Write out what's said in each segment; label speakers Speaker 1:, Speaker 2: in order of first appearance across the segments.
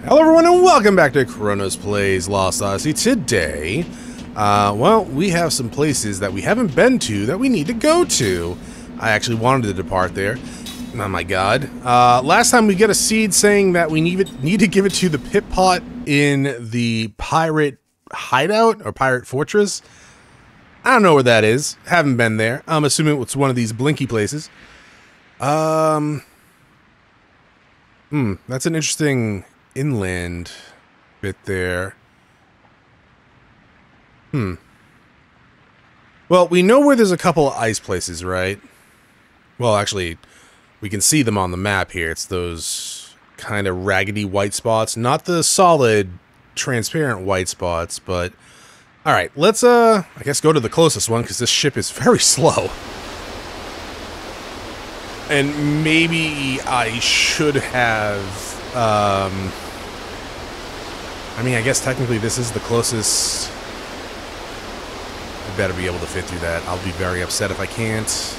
Speaker 1: Hello everyone and welcome back to Chronos Plays Lost Odyssey. Today, well, we have some places that we haven't been to that we need to go to. I actually wanted to depart there. Oh my god. Last time we get a seed saying that we need to give it to the pit pot in the pirate hideout or pirate fortress. I don't know where that is. Haven't been there. I'm assuming it's one of these blinky places. That's an interesting inland bit there. Well, we know where there's a couple of ice places, right? Well, actually, we can see them on the map here. It's those kind of raggedy white spots. Not the solid, transparent white spots, but... Alright, let's, I guess go to the closest one, because this ship is very slow. And maybe I should have, I mean, I guess technically this is the closest. I better be able to fit through that. I'll be very upset if I can't.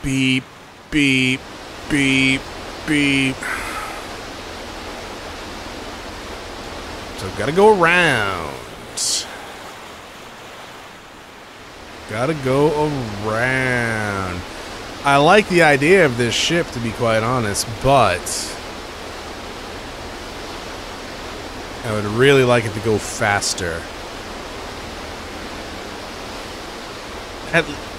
Speaker 1: Beep, beep, beep, beep. So gotta go around. Gotta go around. I like the idea of this ship, to be quite honest, but I would really like it to go faster.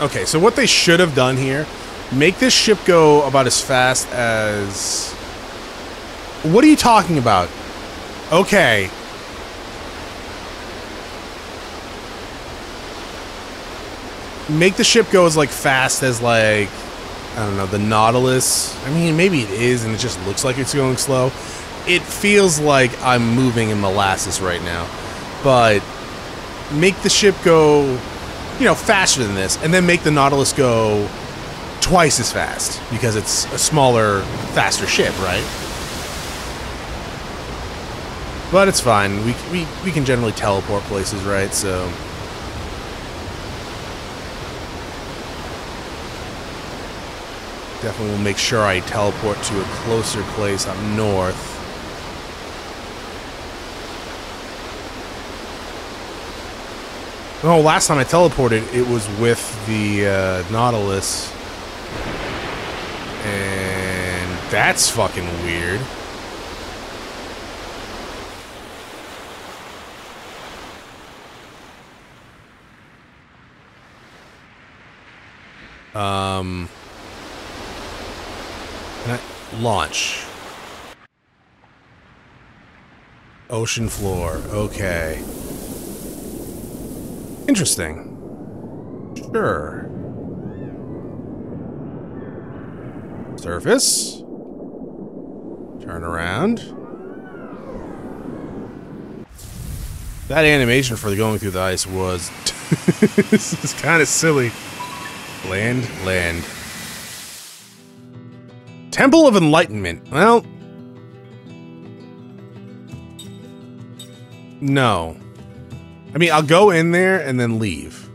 Speaker 1: Okay, so what they should have done here, make this ship go about as fast as... What are you talking about? Okay. Make the ship go as, like, fast as, like, I don't know, the Nautilus. I mean, maybe it is, and it just looks like it's going slow. It feels like I'm moving in molasses right now. But make the ship go, you know, faster than this, and then make the Nautilus go twice as fast, because it's a smaller, faster ship, right? But it's fine. We can generally teleport places, right? So... Definitely will make sure I teleport to a closer place up north. Oh, last time I teleported, it was with the Nautilus. And that's fucking weird. Launch. Ocean floor. Okay. Interesting. Sure. Surface. Turn around. That animation for going through the ice was... This is kind of silly. Land, land. Temple of Enlightenment. Well... No. I mean, I'll go in there and then leave.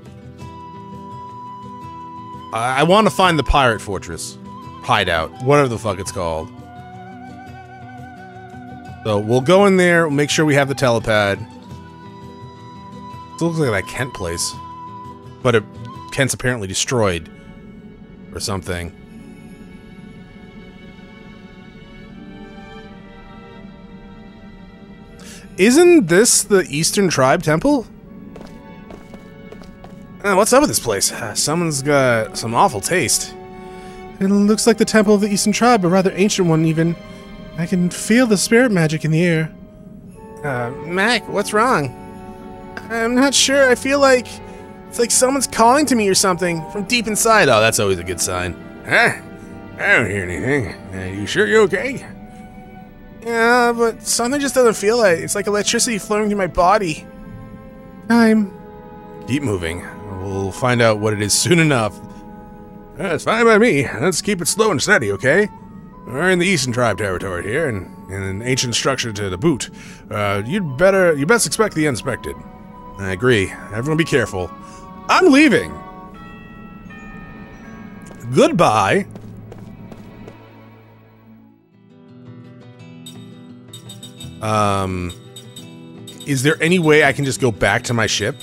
Speaker 1: I want to find the pirate fortress. Hideout. Whatever the fuck it's called. So, we'll go in there, we'll make sure we have the telepad. It looks like that Kent place. But Kent's apparently destroyed. Or something. Isn't this the Eastern Tribe Temple? What's up with this place? Someone's got some awful taste. It looks like the Temple of the Eastern Tribe, a rather ancient one even. I can feel the spirit magic in the air. Mac, what's wrong? I'm not sure. I feel like it's like someone's calling to me or something from deep inside. Oh, that's always a good sign. Huh? I don't hear anything. You sure you're okay? Yeah, but something just doesn't feel right. It's like electricity flowing through my body. Keep moving. We'll find out what it is soon enough. It's fine by me. Let's keep it slow and steady, okay? We're in the Eastern Tribe territory here, and in an ancient structure to the boot. You best expect the unexpected. I agree. Everyone be careful. I'm leaving! Goodbye. Is there any way I can just go back to my ship?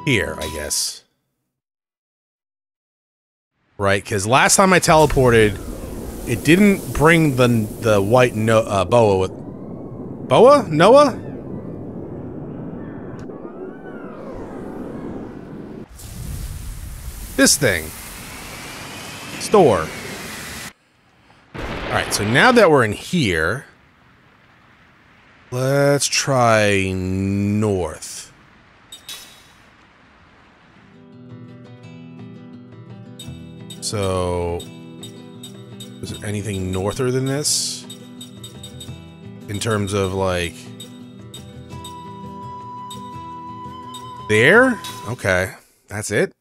Speaker 1: Here, I guess. Right, because last time I teleported, it didn't bring the white boa with... Boa? Noah? This thing. Store. Alright, so now that we're in here, let's try north. So, is there anything norther than this? In terms of, like... There? Okay, that's it.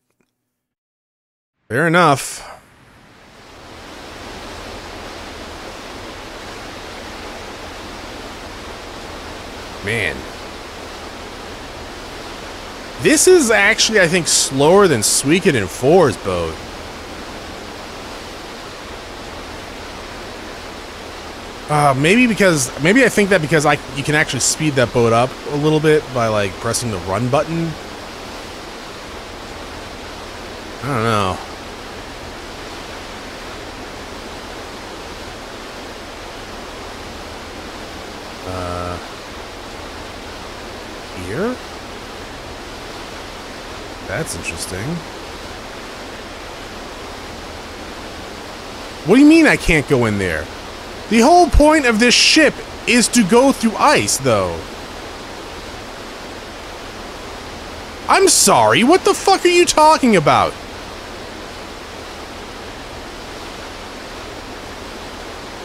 Speaker 1: Fair enough. Man. This is actually, I think, slower than Suikoden and 4's boat. Maybe I think that because you can actually speed that boat up a little bit by, like, pressing the run button. I don't know. Here? That's interesting. What do you mean I can't go in there? The whole point of this ship is to go through ice, though. I'm sorry, what the fuck are you talking about?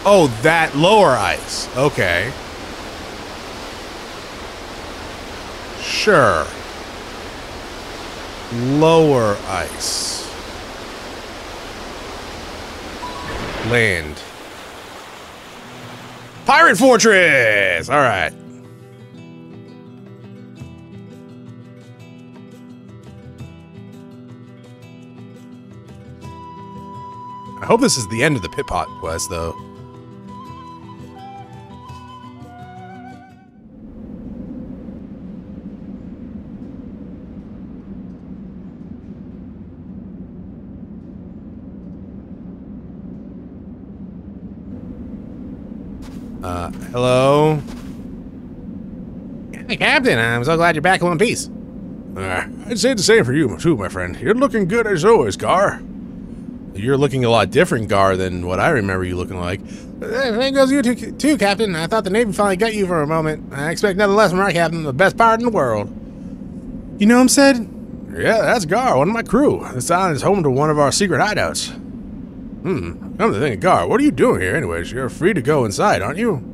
Speaker 1: Oh, that lower ice. Okay. Sure. Lower ice. Land. Pirate Fortress! Alright. I hope this is the end of the Pit-Pot quest, though. Hello? Hey, Captain, I'm so glad you're back in one piece.
Speaker 2: I'd say the same for you, too, my friend. You're looking good as always, Gar.
Speaker 1: You're looking a lot different, Gar, than what I remember you looking like.
Speaker 3: There goes you too, Captain. I thought the Navy finally got you for a moment. I expect nothing less from our Captain, the best pirate in the world.
Speaker 1: You know him, Sid?
Speaker 2: Yeah, that's Gar, one of my crew. This island is home to one of our secret hideouts. Come to think of Gar, what are you doing here anyways? You're free to go inside, aren't you?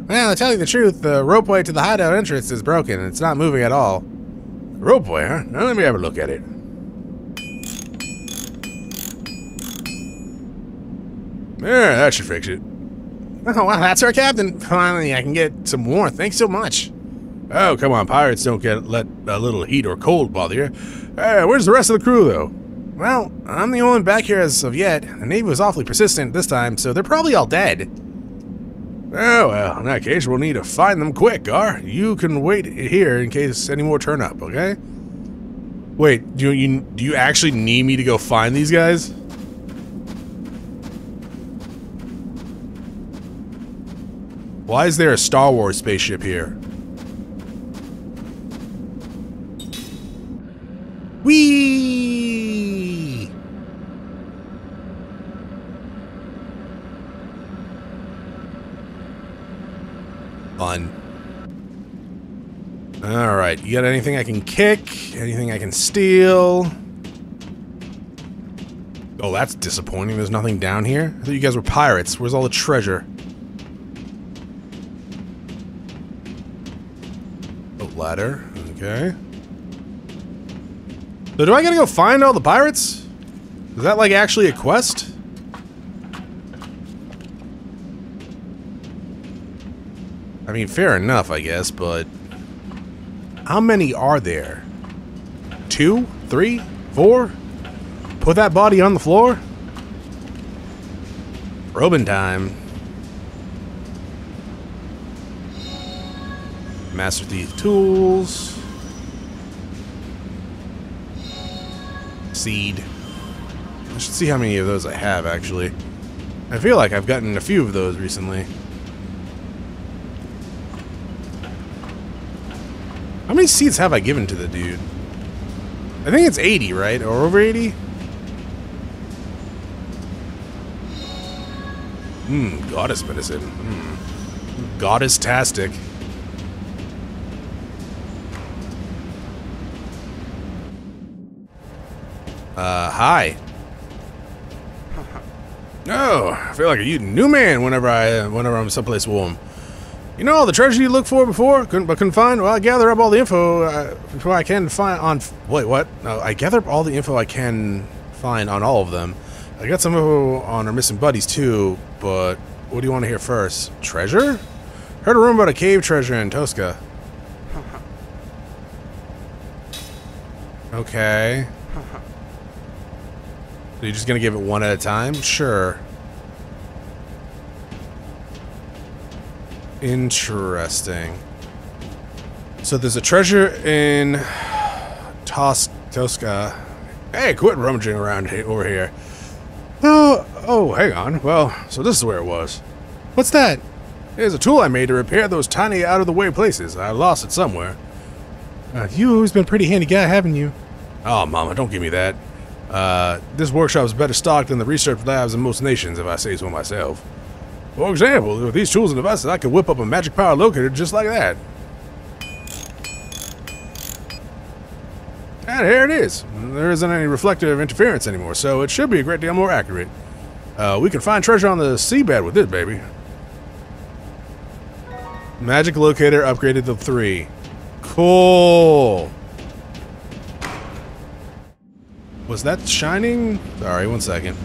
Speaker 3: Well, to tell you the truth, the ropeway to the hideout entrance is broken. It's not moving at all.
Speaker 2: Ropeway, huh? Now let me have a look at it. Yeah, that should fix it.
Speaker 3: Oh, well, that's our Captain. Finally, I can get some warmth. Thanks so much.
Speaker 2: Oh, come on, pirates don't let a little heat or cold bother you. Where's the rest of the crew, though?
Speaker 3: Well, I'm the only one back here as of yet. The Navy was awfully persistent this time, so they're probably all dead.
Speaker 2: Oh, well, in that case, we'll need to find them quick, Gar. You can wait here in case any more turn up, okay?
Speaker 1: Wait, do you actually need me to go find these guys? Why is there a Star Wars spaceship here? Whee! Fun. Alright, you got anything I can kick? Anything I can steal? Oh, that's disappointing. There's nothing down here? I thought you guys were pirates. Where's all the treasure? Oh, ladder. Okay. So do I gotta go find all the pirates? Is that like actually a quest? I mean, fair enough, I guess, but how many are there? 2, 3, 4. Put that body on the floor. Robin time. Master Thief tools. Seed. I should see how many of those I have, actually. I feel like I've gotten a few of those recently. How many seeds have I given to the dude? I think it's 80, right? Or over 80? Goddess medicine. Goddess-tastic. Hi. Oh, I feel like a new man whenever I'm someplace warm. You know all the treasure you looked for before, couldn't find? Well, I gather up all the info before I can find on... Wait, what? No, I gather up all the info I can find on all of them. I got some info on our missing buddies, too, but what do you want to hear first? Treasure? Heard a rumor about a cave treasure in Tosca. Okay. Are you just gonna give it one at a time? Sure. Interesting. So there's a treasure in Tosca. Hey, quit rummaging around over here. Oh, hang on. Well, so this is where it was. What's that? Here's a tool I made to repair those tiny out-of-the-way places. I lost it somewhere. You've always been a pretty handy guy, haven't you? Oh, Mama, don't give me that. This workshop is better stocked than the research labs in most nations, if I say so myself. For example, with these tools and devices, I could whip up a magic power locator just like that. And here it is. There isn't any reflective interference anymore, so it should be a great deal more accurate. We can find treasure on the seabed with this, baby. Magic locator upgraded to 3. Cool. Was that shining? Sorry, one second.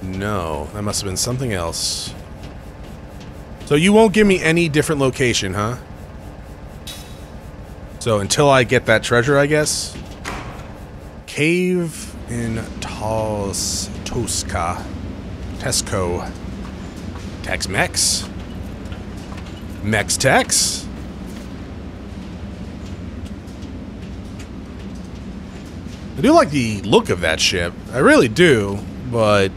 Speaker 1: No, that must have been something else. So you won't give me any different location, huh? So until I get that treasure, I guess? Cave in Tosca. Tesco. Tex-Mex? Mex-Tex? I do like the look of that ship. I really do, but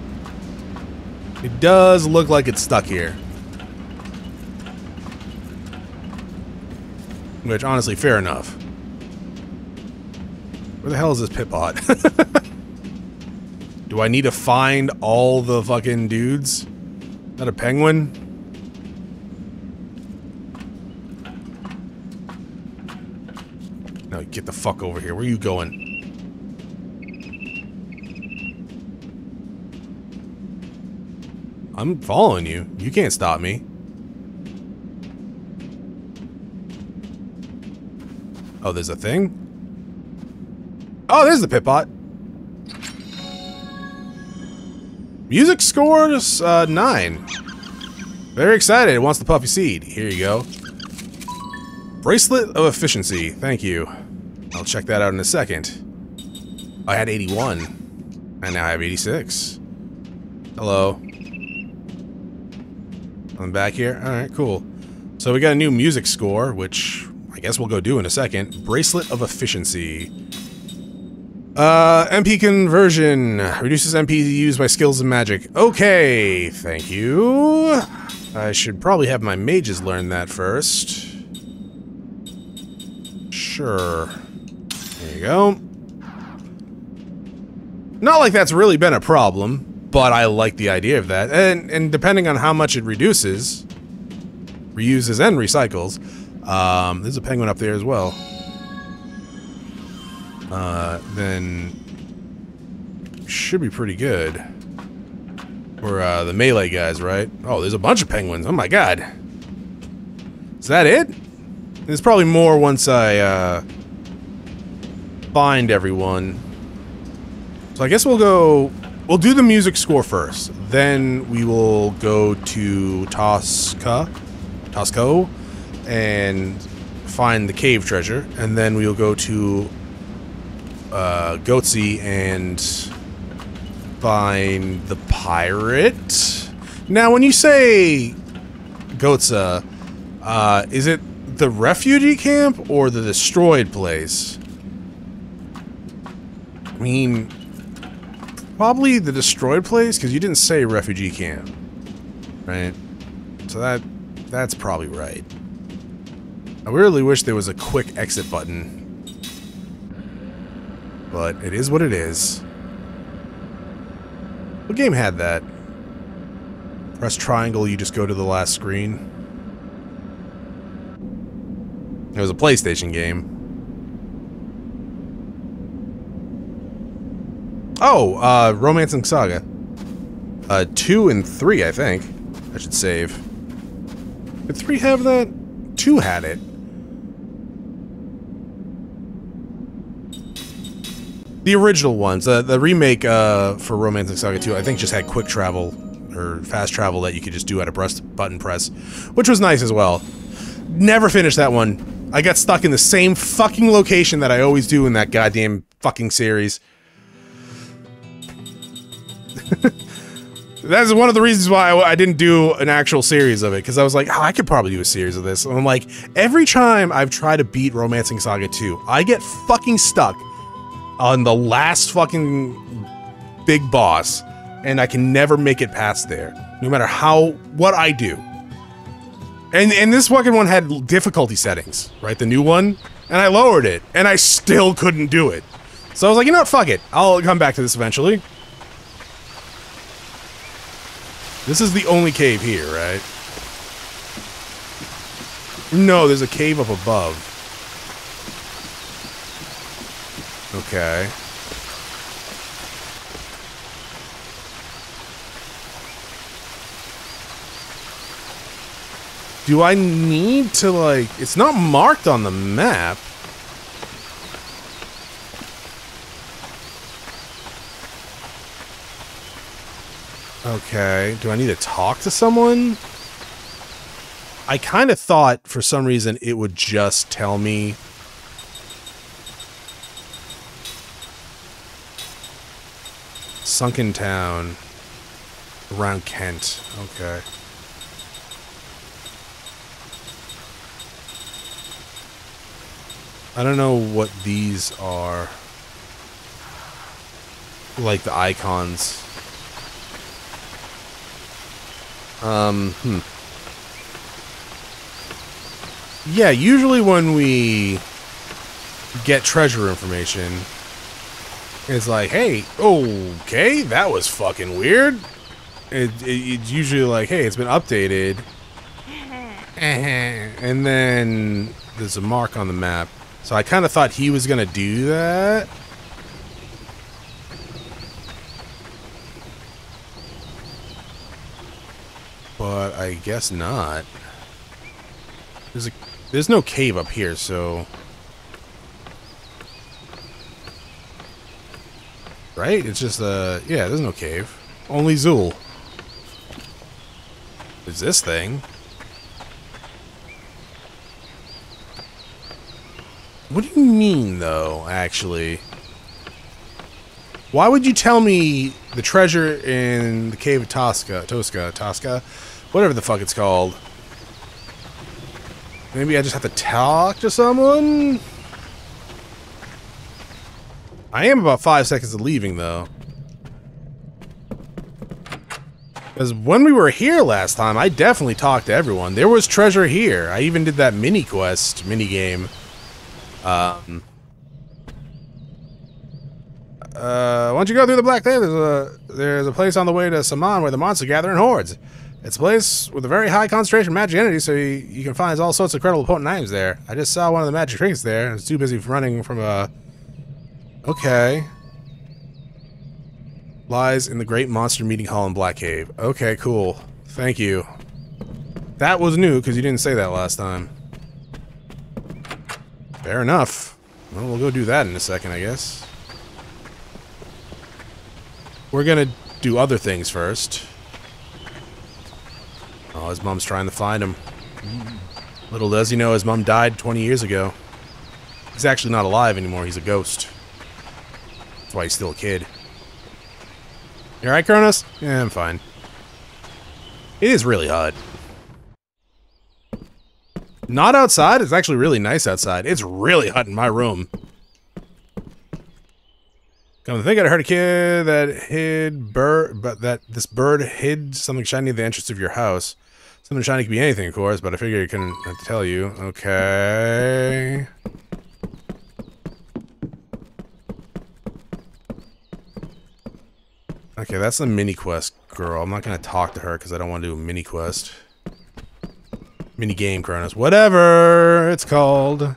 Speaker 1: it does look like it's stuck here. Which, honestly, fair enough. Where the hell is this Pipbot? Do I need to find all the fucking dudes? Is that a penguin? No, get the fuck over here. Where are you going? I'm following you. You can't stop me. Oh, there's a thing? Oh, there's the Pipbot. Music scores 9. Very excited. It wants the puffy seed. Here you go. Bracelet of efficiency. Thank you. I'll check that out in a second. I had 81. And now I have 86. Hello. I'm back here. Alright, cool. So we got a new music score, which I guess we'll go do in a second. Bracelet of efficiency. MP conversion. Reduces MP used by skills and magic. Okay, thank you. I should probably have my mages learn that first. Sure. There you go. Not like that's really been a problem. But I like the idea of that, and depending on how much it reuses and recycles, there's a penguin up there as well. Then should be pretty good for the melee guys, right? Oh, there's a bunch of penguins. Oh my god, is that it? There's probably more once I find everyone. So I guess we'll go. We'll do the music score first, then we will go to Tosca. Tosco and find the cave treasure, and then we'll go to Goatsy and find the pirate. Now, when you say Goatsa, is it the refugee camp or the destroyed place? I mean, probably the destroyed place, because you didn't say refugee camp, right? So that's probably right. I really wish there was a quick exit button, but it is what it is. What game had that? Press triangle, you just go to the last screen. It was a PlayStation game. Oh, Romancing Saga. 2 and 3, I think. I should save. Did 3 have that? 2 had it. The original ones. The remake for Romancing Saga 2, I think just had quick travel, or fast travel that you could just do at a button press, which was nice as well. Never finished that one. I got stuck in the same fucking location that I always do in that goddamn fucking series. That's one of the reasons why I didn't do an actual series of it, because I was like, oh, I could probably do a series of this. And I'm like, every time I've tried to beat Romancing Saga 2, I get fucking stuck on the last fucking big boss, and I can never make it past there, no matter what I do. And this fucking one had difficulty settings, right? The new one, and I lowered it, and I still couldn't do it. So I was like, you know what, fuck it. I'll come back to this eventually. This is the only cave here, right? No, there's a cave up above. Okay. Do I need to, like... It's not marked on the map. Okay. Do I need to talk to someone? I kind of thought, for some reason, it would just tell me... Sunken Town. Around Kent. Okay. I don't know what these are. Like the icons. Yeah, usually when we get treasure information, it's like, hey, okay, that was fucking weird. It's usually like, hey, it's been updated. And then there's a mark on the map. So I kind of thought he was going to do that. But I guess not. There's no cave up here, so... Right? It's just yeah, there's no cave. Only Zool. There's this thing. What do you mean, though, actually? Why would you tell me the treasure in the cave of Tosca, whatever the fuck it's called? Maybe I just have to talk to someone? I am about 5 seconds of leaving, though. Because when we were here last time, I definitely talked to everyone. There was treasure here. I even did that mini-quest, mini-game. Once you go through the Black Cave, there's a place on the way to Saman where the monsters gather in hordes. It's a place with a very high concentration of magic energy, so you can find all sorts of incredible potent items there. I just saw one of the magic trinkets there. I was too busy running from a... Okay. Lies in the Great Monster Meeting Hall in Black Cave. Okay, cool. Thank you. That was new, because you didn't say that last time. Fair enough. Well, we'll go do that in a second, I guess. We're gonna do other things first. Oh, his mom's trying to find him.
Speaker 2: Little does he know his mom died 20 years ago. He's actually not alive anymore, he's a ghost. That's why he's still a kid. You alright, Chronos? Yeah, I'm fine. It is really hot. Not outside, it's actually really nice outside. It's really hot in my room. Come to think, I heard a kid that hid this bird hid something shiny at the entrance of your house. Something shiny could be anything, of course, but I figured I couldn't have to tell you. Okay. Okay, that's a mini quest girl. I'm not gonna talk to her because I don't want to do a mini quest. Mini game, Chronos. Whatever it's called.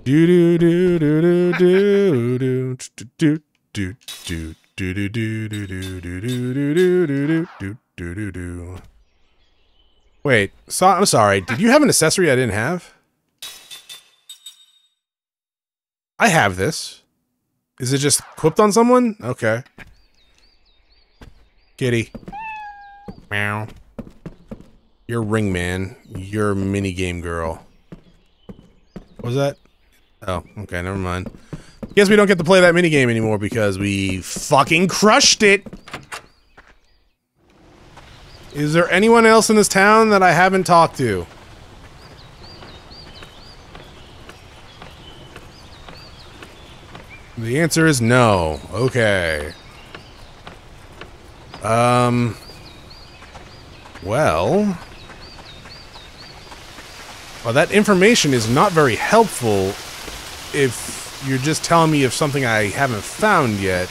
Speaker 2: Do do do do do do do do do do do do do do do do do do do do. Wait, I'm sorry. Did you have an accessory I didn't have? I have this. Is it just equipped on someone? Okay. Kitty. Meow. You're ring man. You're mini game girl. What was that? Oh, okay, never mind. Guess we don't get to play that mini game anymore because we fucking crushed it. Is there anyone else in this town that I haven't talked to? The answer is no. Okay. Well, that information is not very helpful if you're just telling me of something I haven't found yet.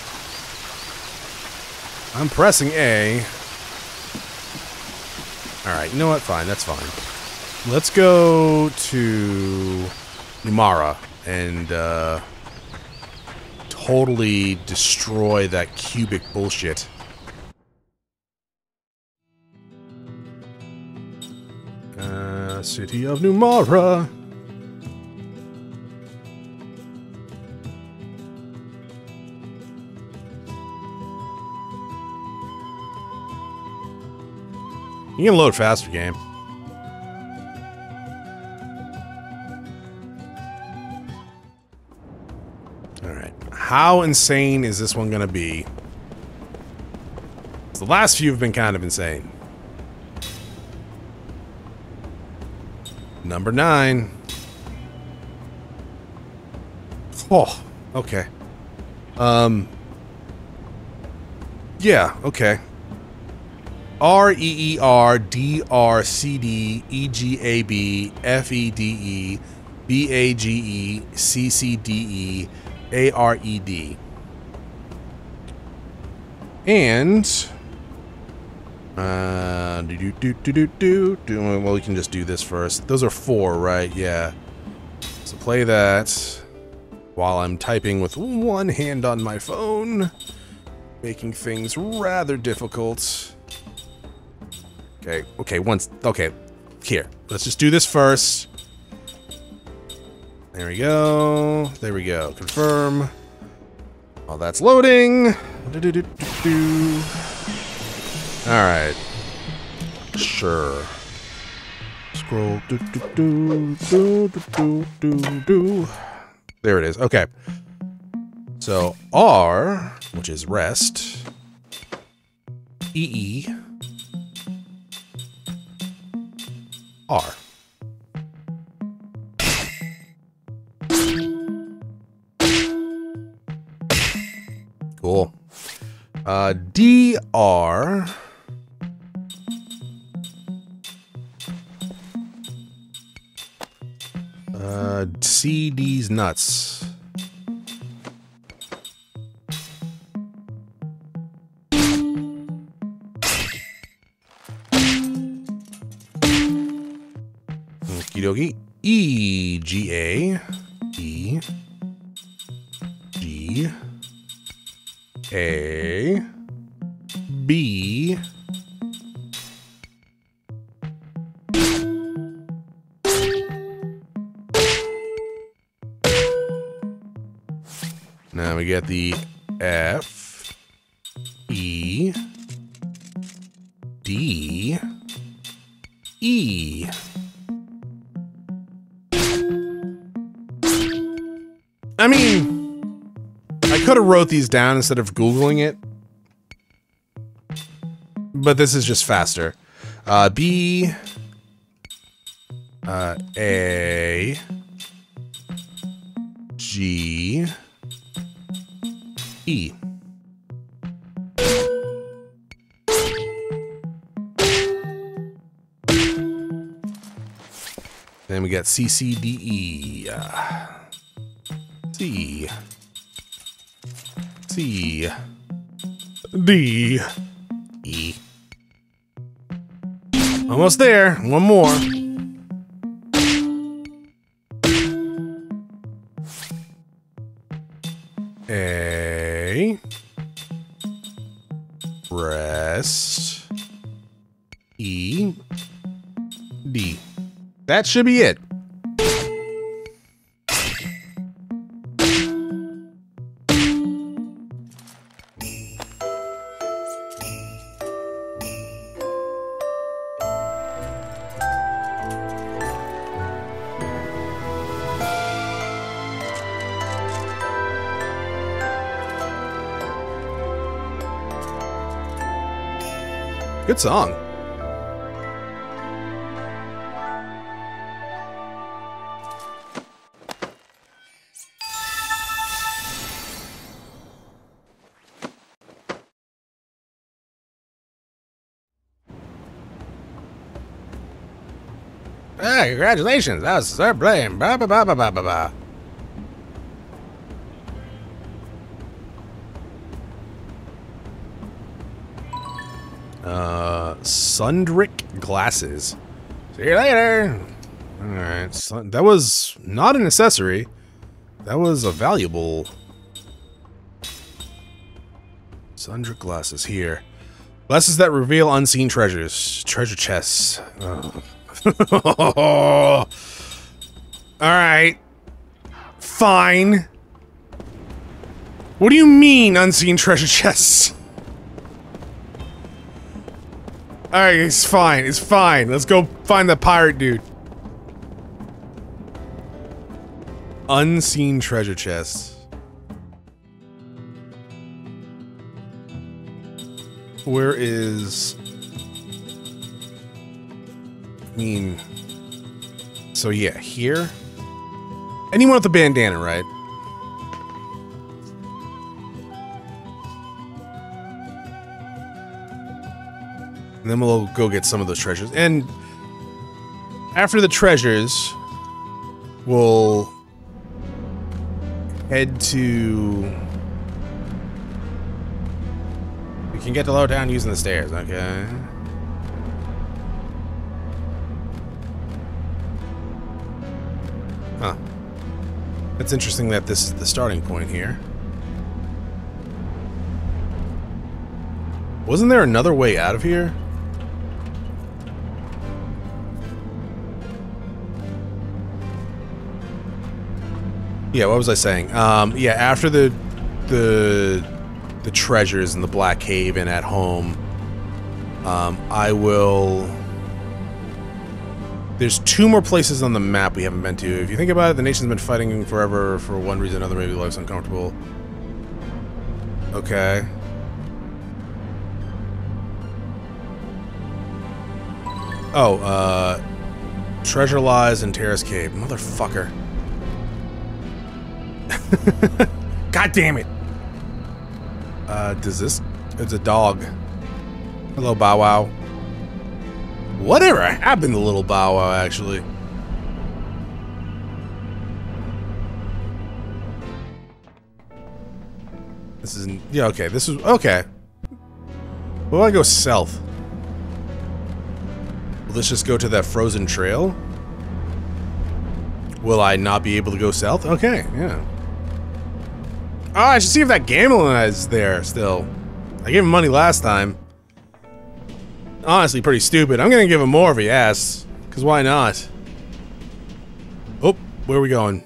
Speaker 2: I'm pressing A. Alright, you know what? Fine, that's fine. Let's go to Numara and, totally destroy that cubic bullshit. City of Numara. You can load faster, game. Alright. How insane is this one gonna be? The last few have been kind of insane. Number 9. Oh, okay. Yeah, okay. RERDRCDEGABFEDEBAGECCDEARED. And well, we can just do this first. Those are 4, right? Yeah. So play that while I'm typing with one hand on my phone, making things rather difficult. Okay, okay, here. Let's just do this first. There we go. There we go. Confirm. While that's loading. Alright. Sure. Scroll. There it is. Okay. So R, which is rest. EE. R. Cool. DR. CD's nuts. Okie dokie. EGA. E. G. A. B. Now we get the F, E, D, E. I mean, I could have wrote these down instead of Googling it. But this is just faster. B... A... G... E. Then we got C, C, D, E. C. C. D. E. Almost there. One more. A. Rest. E. D. That should be it. Good song.
Speaker 3: Hey, congratulations. That was their blame. Blah, blah, blah, blah, blah, blah.
Speaker 2: Sundrick glasses.
Speaker 3: See you later.
Speaker 2: Alright, that was not an accessory. That was a valuable... Sundrick glasses here. Glasses that reveal unseen treasures. Treasure chests. Oh. Alright. Fine. What do you mean, unseen treasure chests? Alright, it's fine. It's fine. Let's go find the pirate dude. Unseen treasure chests. Where is... I mean... So yeah, here? Anyone with a bandana, right? And then we'll go get some of those treasures. And after the treasures, we'll head to... We can get to Lower Town using the stairs, okay? Huh. It's interesting that this is the starting point here. Wasn't there another way out of here? Yeah, what was I saying? Yeah, after the treasures in the Black Cave and at home, I will... There's 2 more places on the map we haven't been to. If you think about it, the nation's been fighting forever for one reason or another. Maybe life's uncomfortable. Okay. Oh, treasure lies in Terrace Cave. Motherfucker. God damn it. Does this... It's a dog. Hello, Bow Wow. Whatever happened to little Bow Wow, actually? This isn't... Yeah, okay, this is... Okay. Will I go south? Will this just go to that frozen trail? Will I not be able to go south? Okay, yeah. Oh, I should see if that gambling is there still. I gave him money last time. Honestly, pretty stupid. I'm gonna give him more if he asks. Because why not? Oh, where are we going?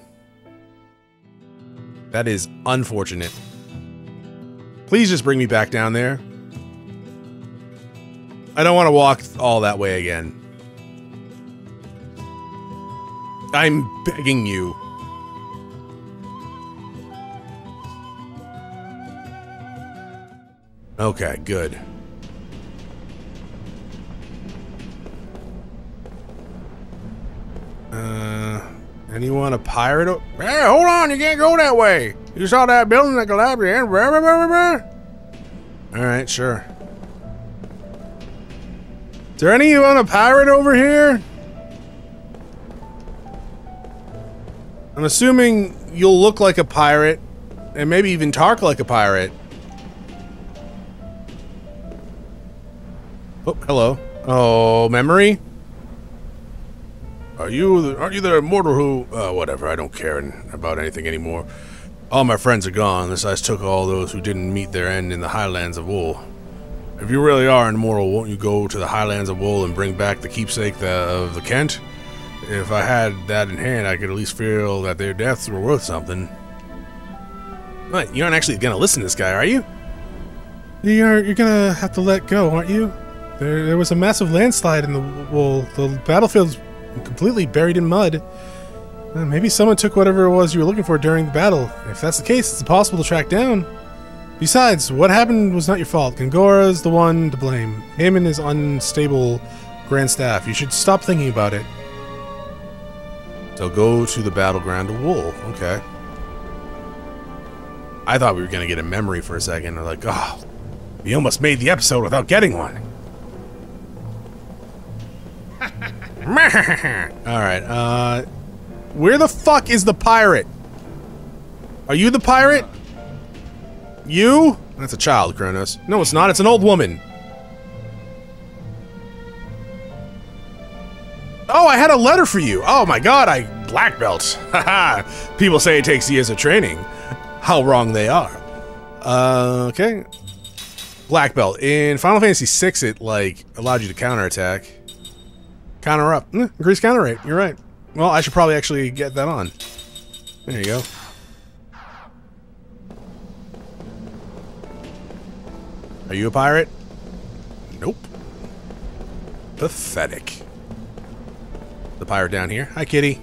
Speaker 2: That is unfortunate. Please just bring me back down there. I don't want to walk all that way again. I'm begging you. Okay, good. Anyone a pirate? Hey, hold on, you can't go that way. You saw that building that collapsed in. Alright, sure. Is there anyone a pirate over here? I'm assuming you'll look like a pirate, and maybe even talk like a pirate. Oh, hello. Oh, memory? Aren't you the immortal who... whatever, I don't care about anything anymore. All my friends are gone, unless I took all those who didn't meet their end in the Highlands of Wool. If you really are immortal, won't you go to the Highlands of Wool and bring back the keepsake of the Kent? If I had that in hand, I could at least feel that their deaths were worth something. What, you aren't actually gonna listen to this guy, are you?
Speaker 1: You're gonna have to let go, aren't you? There was a massive landslide in the Wool. The battlefield's completely buried in mud. Maybe someone took whatever it was you were looking for during the battle. If that's the case, it's impossible to track down. Besides, what happened was not your fault. Gongora's the one to blame. Him and his unstable grand staff. You should stop thinking about it.
Speaker 2: So go to the battleground of Wool. Okay. I thought we were going to get a memory for a second. I'm like, oh, we almost made the episode without getting one. Alright, where the fuck is the pirate? Are you the pirate? You? That's a child, Chronos. No, it's not. It's an old woman. Oh, I had a letter for you. Oh my god, I black belt. Haha. People say it takes years of training. How wrong they are. Okay. Black belt. In Final Fantasy VI, it, like, allowed you to counterattack. Counter up. Increase counter rate. You're right. Well, I should probably actually get that on. There you go. Are you a pirate? Nope. Pathetic. The pirate down here. Hi, kitty.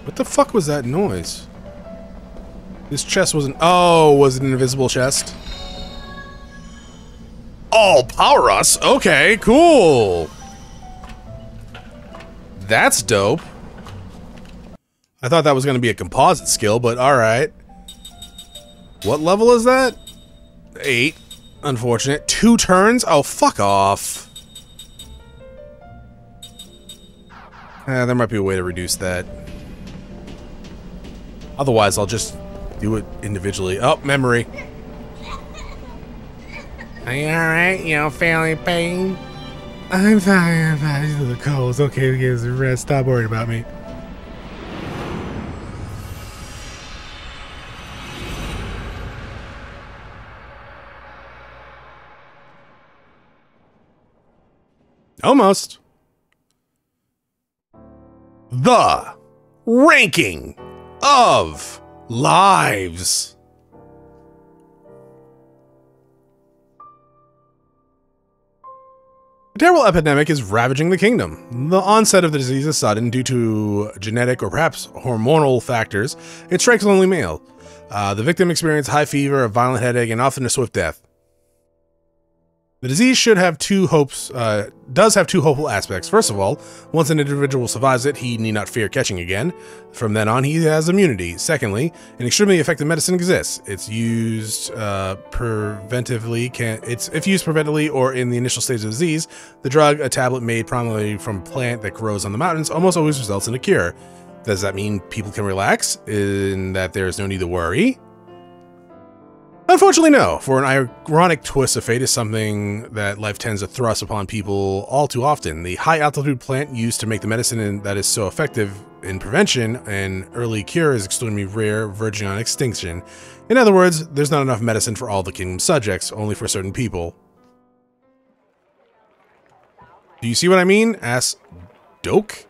Speaker 2: What the fuck was that noise? This chest wasn't... Oh, was it an invisible chest? Oh, power us? Okay, cool. That's dope. I thought that was going to be a composite skill, but alright. What level is that? 8. Unfortunate. 2 turns? Oh, fuck off. There might be a way to reduce that. Otherwise, I'll just do it individually. Oh, memory.
Speaker 3: Are you alright? You don't feel any pain?
Speaker 1: I'm fine. These are the colds. Okay, give us a rest. Stop worrying about me.
Speaker 2: Almost. The ranking of lives. A terrible epidemic is ravaging the kingdom. The onset of the disease is sudden due to genetic or perhaps hormonal factors. It strikes only male. The victim experiences high fever, a violent headache, and often a swift death. The disease should have does have two hopeful aspects. First of all, once an individual survives it, he need not fear catching again. From then on, he has immunity. Secondly, an extremely effective medicine exists. It's used preventively. If used preventively or in the initial stage of the disease, the drug, a tablet made primarily from a plant that grows on the mountains, almost always results in a cure. Does that mean people can relax in that there is no need to worry? Unfortunately, no. For an ironic twist of fate is something that life tends to thrust upon people all too often. The high-altitude plant used to make the medicine that is so effective in prevention and early cure is extremely rare, verging on extinction. In other words, there's not enough medicine for all the kingdom's subjects, only for certain people. Do you see what I mean? Asked Doke,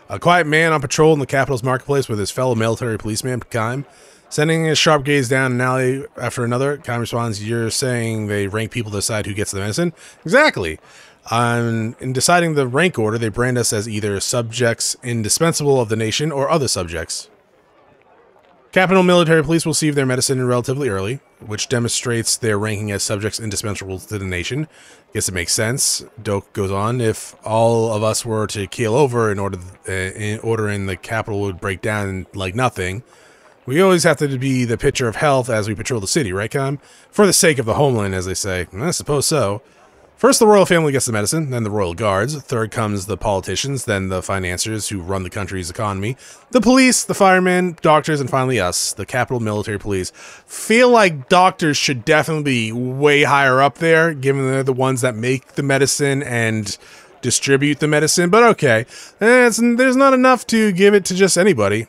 Speaker 2: a quiet man on patrol in the capital's marketplace with his fellow military policeman, Kaim. Sending his sharp gaze down an alley after another, Kaim responds, "You're saying they rank people to decide who gets the medicine?" Exactly. In deciding the rank order, they brand us as either subjects indispensable of the nation or other subjects. Capital military police will receive their medicine relatively early, which demonstrates their ranking as subjects indispensable to the nation. Guess it makes sense. Doak goes on, if all of us were to keel over in order in the capital would break down like nothing. We always have to be the picture of health as we patrol the city, right, Cam? For the sake of the homeland, as they say. I suppose so. First, the royal family gets the medicine, then the royal guards. Third comes the politicians, then the financiers who run the country's economy. The police, the firemen, doctors, and finally us, the Capitol Military Police. Feel like doctors should definitely be way higher up there, given they're the ones that make the medicine and distribute the medicine. But okay, there's not enough to give it to just anybody.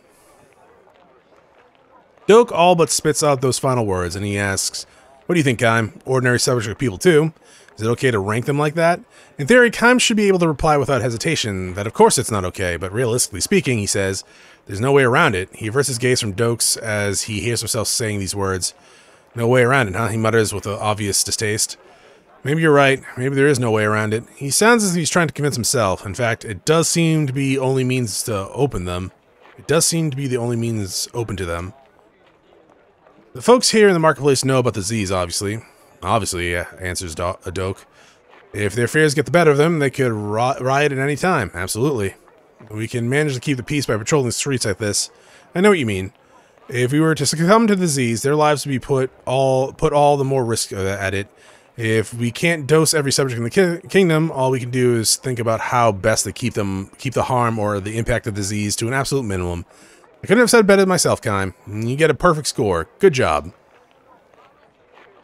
Speaker 2: Doak all but spits out those final words, and he asks, "What do you think, Kime? Ordinary subject people too. Is it okay to rank them like that?" In theory, Kime should be able to reply without hesitation that of course it's not okay, but realistically speaking, he says, there's no way around it. He averts his gaze from Doak's as he hears himself saying these words. No way around it, huh? He mutters with obvious distaste. Maybe you're right. Maybe there is no way around it. He sounds as if he's trying to convince himself. In fact, it does seem to be only means to open them. It does seem to be the only means open to them. The folks here in the marketplace know about the Z's, obviously. Obviously, yeah, answers Doak. If their fears get the better of them, they could riot at any time. Absolutely. We can manage to keep the peace by patrolling the streets like this. I know what you mean. If we were to succumb to the disease, their lives would be put all the more risk at it. If we can't dose every subject in the kingdom, all we can do is think about how best to keep the harm or the impact of the disease to an absolute minimum. I couldn't have said it better myself, Kime. You get a perfect score. Good job.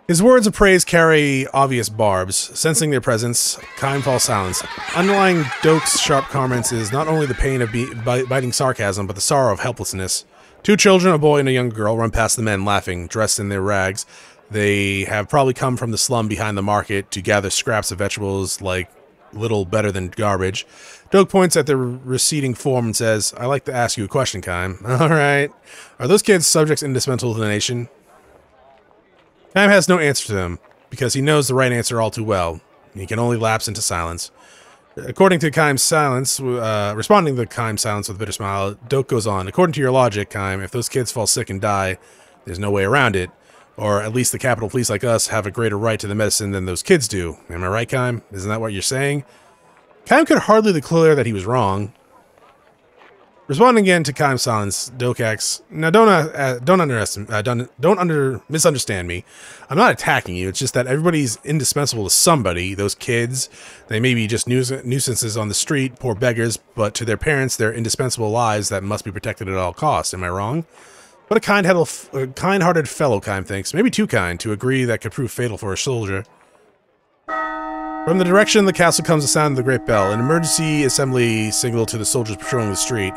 Speaker 2: His words of praise carry obvious barbs. Sensing their presence, Kime falls silent. Underlying Doak's sharp comments is not only the pain of biting sarcasm, but the sorrow of helplessness. Two children, a boy and a young girl, run past the men laughing, dressed in their rags. They have probably come from the slum behind the market to gather scraps of vegetables like little better than garbage. Doak points at the receding form and says, I'd like to ask you a question, Kime. All right. Are those kids subjects indispensable to the nation? Kime has no answer to them, because he knows the right answer all too well. He can only lapse into silence. According to Kime's silence, responding to Kime's silence with a bitter smile, Doak goes on, according to your logic, Kime, if those kids fall sick and die, there's no way around it. Or at least the Capitol Police like us have a greater right to the medicine than those kids do. Am I right, Kime? Isn't that what you're saying? Kime could hardly declare that he was wrong. Responding again to Kime's silence, Doak asks, "Now don't misunderstand me. I'm not attacking you. It's just that everybody's indispensable to somebody. Those kids, they may be just nuisances on the street, poor beggars, but to their parents, they're indispensable lives that must be protected at all costs. Am I wrong?" What a kind-hearted fellow, Kime thinks. Maybe too kind to agree that could prove fatal for a soldier. From the direction of the castle comes the sound of the great bell, an emergency assembly signal to the soldiers patrolling the street.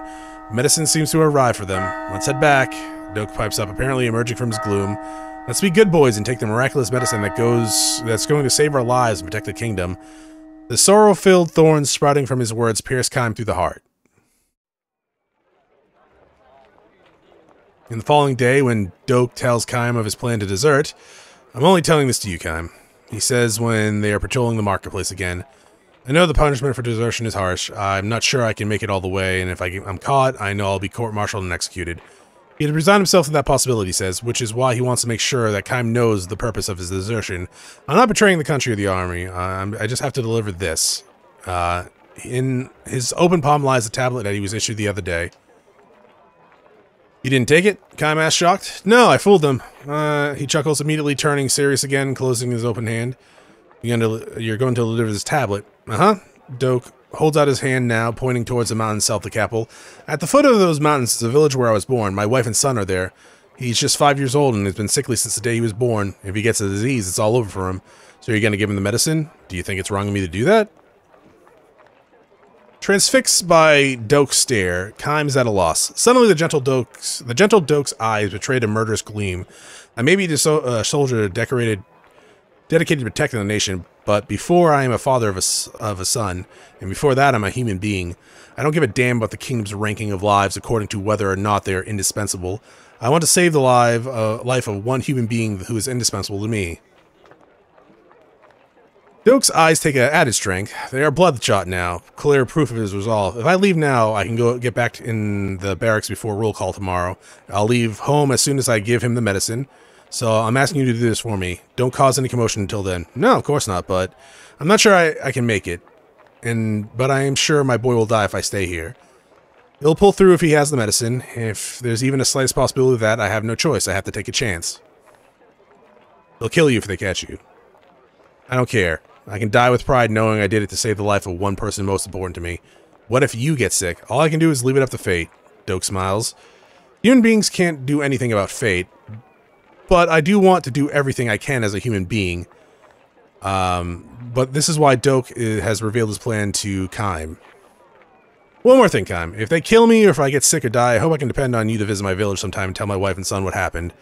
Speaker 2: Medicine seems to have arrived for them. Let's head back. Doak pipes up, apparently emerging from his gloom. Let's be good boys and take the miraculous medicine that's going to save our lives and protect the kingdom. The sorrow-filled thorns sprouting from his words pierce Kime through the heart. In the following day, when Doak tells Kime of his plan to desert, I'm only telling this to you, Kime. He says when they are patrolling the marketplace again, I know the punishment for desertion is harsh. I'm not sure I can make it all the way, and if I'm caught, I know I'll be court-martialed and executed. He had resigned himself to that possibility, he says, which is why he wants to make sure that Kime knows the purpose of his desertion. I'm not betraying the country or the army. I just have to deliver this. In his open palm lies the tablet that he was issued the other day. You didn't take it? Kime asked, shocked. No, I fooled them. He chuckles, immediately turning serious again, closing his open hand. You're going to deliver this tablet. Uh-huh. Doak holds out his hand now, pointing towards the mountains south of the capital. At the foot of those mountains is the village where I was born. My wife and son are there. He's just 5 years old and has been sickly since the day he was born. If he gets a disease, it's all over for him. So you're going to give him the medicine? Do you think it's wrong of me to do that? Transfixed by Doak's stare, Kime's at a loss. Suddenly, the gentle Doak's eyes betrayed a murderous gleam. I may be a soldier dedicated to protecting the nation, but before I am a father of a son, and before that I'm a human being. I don't give a damn about the kingdom's ranking of lives according to whether or not they are indispensable. I want to save the life of one human being who is indispensable to me. Doke's eyes take an added strength. They are bloodshot now, clear proof of his resolve. If I leave now, I can go get back in the barracks before roll call tomorrow. I'll leave home as soon as I give him the medicine. So I'm asking you to do this for me. Don't cause any commotion until then. No, of course not, but I'm not sure I can make it. But I am sure my boy will die if I stay here. He'll pull through if he has the medicine. If there's even a slightest possibility of that, I have no choice. I have to take a chance. They'll kill you if they catch you. I don't care. I can die with pride knowing I did it to save the life of one person most important to me. What if you get sick? All I can do is leave it up to fate. Doke smiles. Human beings can't do anything about fate, but I do want to do everything I can as a human being. But this is why Doke has revealed his plan to Kime. One more thing, Kime. If they kill me or if I get sick or die, I hope I can depend on you to visit my village sometime and tell my wife and son what happened.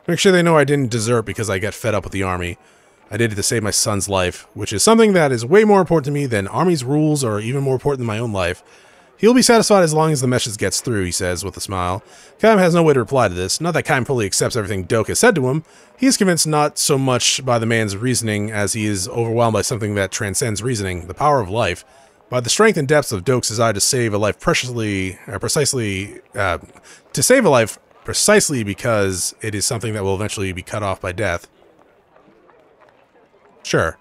Speaker 2: Make sure they know I didn't desert because I got fed up with the army. I did it to save my son's life, which is something that is way more important to me than army's rules or even more important than my own life. He'll be satisfied as long as the message gets through, he says with a smile. Kime has no way to reply to this. Not that Kime fully accepts everything Doke has said to him. He is convinced not so much by the man's reasoning as he is overwhelmed by something that transcends reasoning, the power of life. By the strength and depths of Doke's desire to save a life precisely because it is something that will eventually be cut off by death. Sure.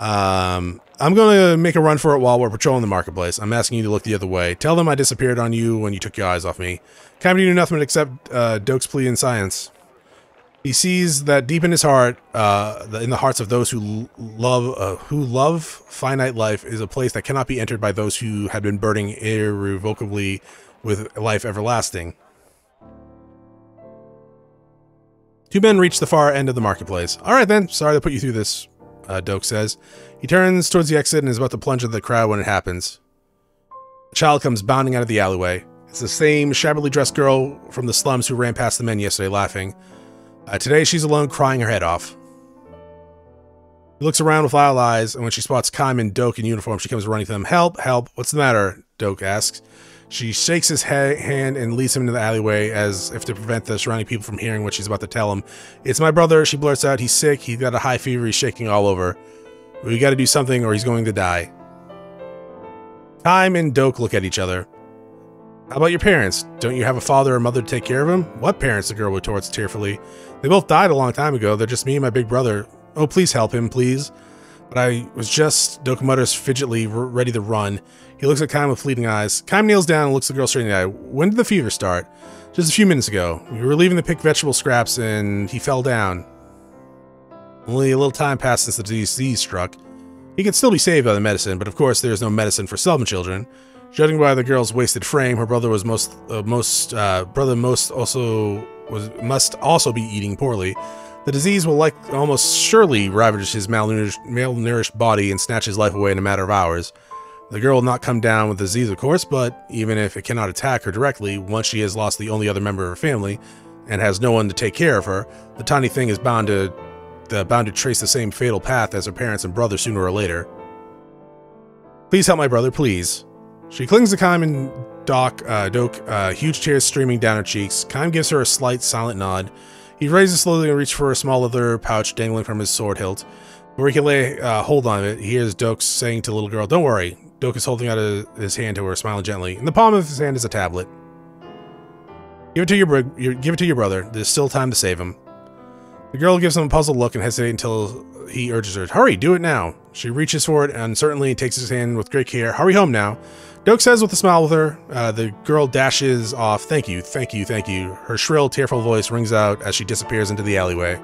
Speaker 2: I'm going to make a run for it while we're patrolling the marketplace. I'm asking you to look the other way. Tell them I disappeared on you when you took your eyes off me. Kime do nothing but accept Doke's plea in science. He sees that deep in his heart, in the hearts of those who love finite life, is a place that cannot be entered by those who have been burning irrevocably with life everlasting. Two men reach the far end of the marketplace. All right then, sorry to put you through this. Doke says. He turns towards the exit and is about to plunge into the crowd when it happens. A child comes bounding out of the alleyway. It's the same shabbily dressed girl from the slums who ran past the men yesterday laughing. Today she's alone crying her head off. He looks around with wild eyes, and when she spots Kime and Doke in uniform, she comes running to them. Help, help, what's the matter? Doke asks. She shakes his hand and leads him into the alleyway as if to prevent the surrounding people from hearing what she's about to tell him. It's my brother, she blurts out. He's sick, he's got a high fever, he's shaking all over. We gotta do something or he's going to die. Kime and Doke look at each other. How about your parents? Don't you have a father or mother to take care of them? What parents? The girl retorts tearfully. They both died a long time ago. They're just me and my big brother. Oh, please help him, please. But I was just... Doke mutters fidgetly, ready to run. He looks at Kime with fleeting eyes. Kime kneels down and looks the girl straight in the eye. When did the fever start? Just a few minutes ago. We were leaving to pick vegetable scraps and he fell down. Only a little time passed since the disease struck. He could still be saved by the medicine, but of course there is no medicine for some children. Judging by the girl's wasted frame, her brother must also be eating poorly. The disease will almost surely ravage his malnourished body and snatch his life away in a matter of hours. The girl will not come down with the disease, of course, but even if it cannot attack her directly, once she has lost the only other member of her family and has no one to take care of her, the tiny thing is bound to trace the same fatal path as her parents and brother sooner or later. Please help my brother, please. She clings to Kime and Doke, huge tears streaming down her cheeks. Kime gives her a slight, silent nod. He raises slowly and reaches for a small leather pouch dangling from his sword hilt. Before he can lay hold on it, he hears Doke saying to the little girl, "Don't worry." Doke is holding out his hand to her, smiling gently. In the palm of his hand is a tablet. Give it to your brother. There's still time to save him. The girl gives him a puzzled look and hesitates until he urges her, "Hurry, do it now." She reaches for it and uncertainly takes his hand with great care. "Hurry home now." Doke says with a smile with her. The girl dashes off. Thank you, thank you, thank you. Her shrill, tearful voice rings out as she disappears into the alleyway.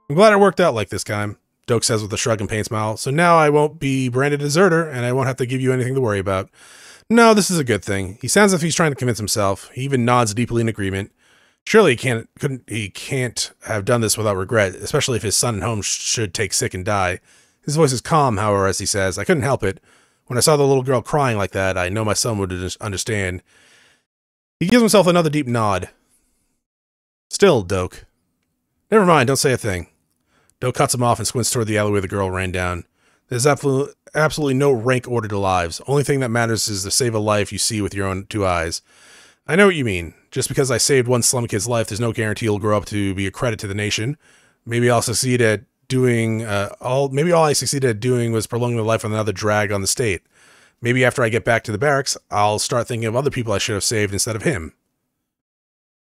Speaker 2: I'm glad it worked out like this time, Doke says with a shrug and pain smile. So now I won't be branded a deserter, and I won't have to give you anything to worry about. No, this is a good thing. He sounds as if he's trying to convince himself. He even nods deeply in agreement. Surely he can't have done this without regret, especially if his son at home should take sick and die. His voice is calm, however, as he says, I couldn't help it. When I saw the little girl crying like that, I know my son would understand. He gives himself another deep nod. Still, Doke. Never mind, don't say a thing. Doke cuts him off and squints toward the alleyway the girl ran down. There's absolutely no rank order to lives. Only thing that matters is to save a life you see with your own two eyes. I know what you mean. Just because I saved one slum kid's life, there's no guarantee he'll grow up to be a credit to the nation. Maybe I'll succeed at doing, maybe all I succeeded at doing was prolonging the life of another drag on the state. Maybe after I get back to the barracks, I'll start thinking of other people I should have saved instead of him.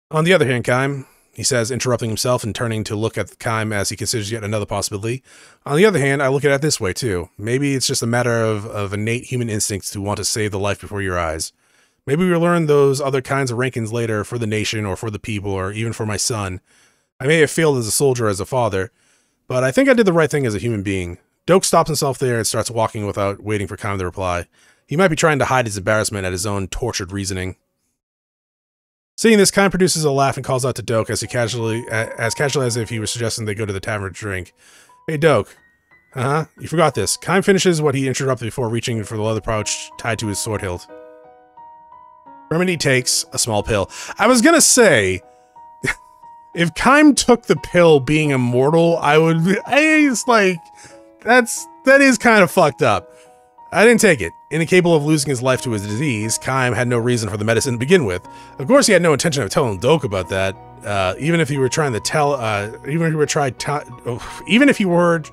Speaker 2: On the other hand, Kime, he says, interrupting himself and turning to look at Kime as he considers yet another possibility. On the other hand, I look at it this way, too. Maybe it's just a matter of innate human instincts to want to save the life before your eyes. Maybe we'll learn those other kinds of rankings later for the nation or for the people or even for my son. I may have failed as a soldier, as a father, but I think I did the right thing as a human being. Doak stops himself there and starts walking without waiting for Kime to reply. He might be trying to hide his embarrassment at his own tortured reasoning. Seeing this, Kime produces a laugh and calls out to Doak as casually as if he was suggesting they go to the tavern to drink. Hey, Doak. You forgot this. Kime finishes what he interrupted before reaching for the leather pouch tied to his sword hilt. Remedy takes a small pill. I was gonna say, if Kime took the pill being immortal, that is kind of fucked up. I didn't take it. Incapable of losing his life to his disease, Kime had no reason for the medicine to begin with. Of course, he had no intention of telling Doak about that. Even if he were trying to tell, even if he were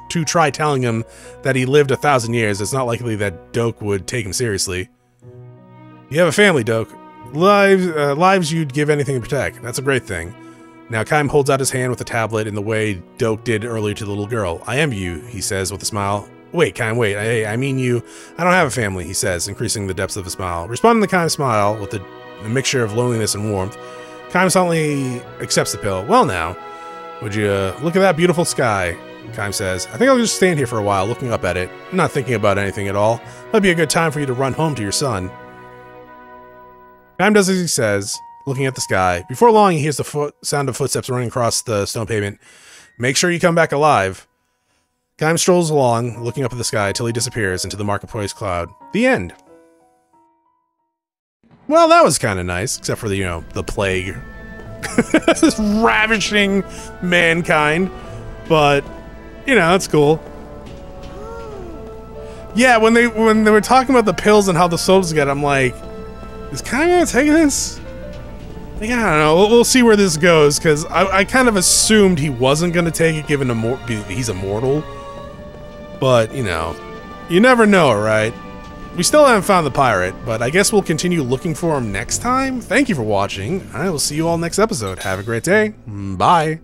Speaker 2: to try telling him that he lived 1,000 years, it's not likely that Doak would take him seriously. You have a family, Doak. Lives you'd give anything to protect. That's a great thing. Now, Kime holds out his hand with the tablet in the way Doak did earlier to the little girl. I am you, he says with a smile. Wait, Kime, wait. I mean you. I don't have a family, he says, increasing the depths of his smile. Responding to Kime's smile with a mixture of loneliness and warmth, Kime silently accepts the pill. Well now, would you look at that beautiful sky, Kime says. I think I'll just stand here for a while, looking up at it, not thinking about anything at all. Might be a good time for you to run home to your son. Kime does as he says, looking at the sky. Before long, he hears the sound of footsteps running across the stone pavement. Make sure you come back alive. Kime strolls along, looking up at the sky, till he disappears into the marketplace cloud. The end. Well, that was kind of nice, except for the, the plague. Just ravishing mankind. But, it's cool. Yeah, when they were talking about the pills and how the souls get, I'm like, is Kime gonna take this? Like, I don't know. We'll see where this goes, because I kind of assumed he wasn't gonna take it, given he's immortal. But, you never know, right? We still haven't found the pirate, but I guess we'll continue looking for him next time. Thank you for watching. I will see you all next episode. Have a great day. Bye.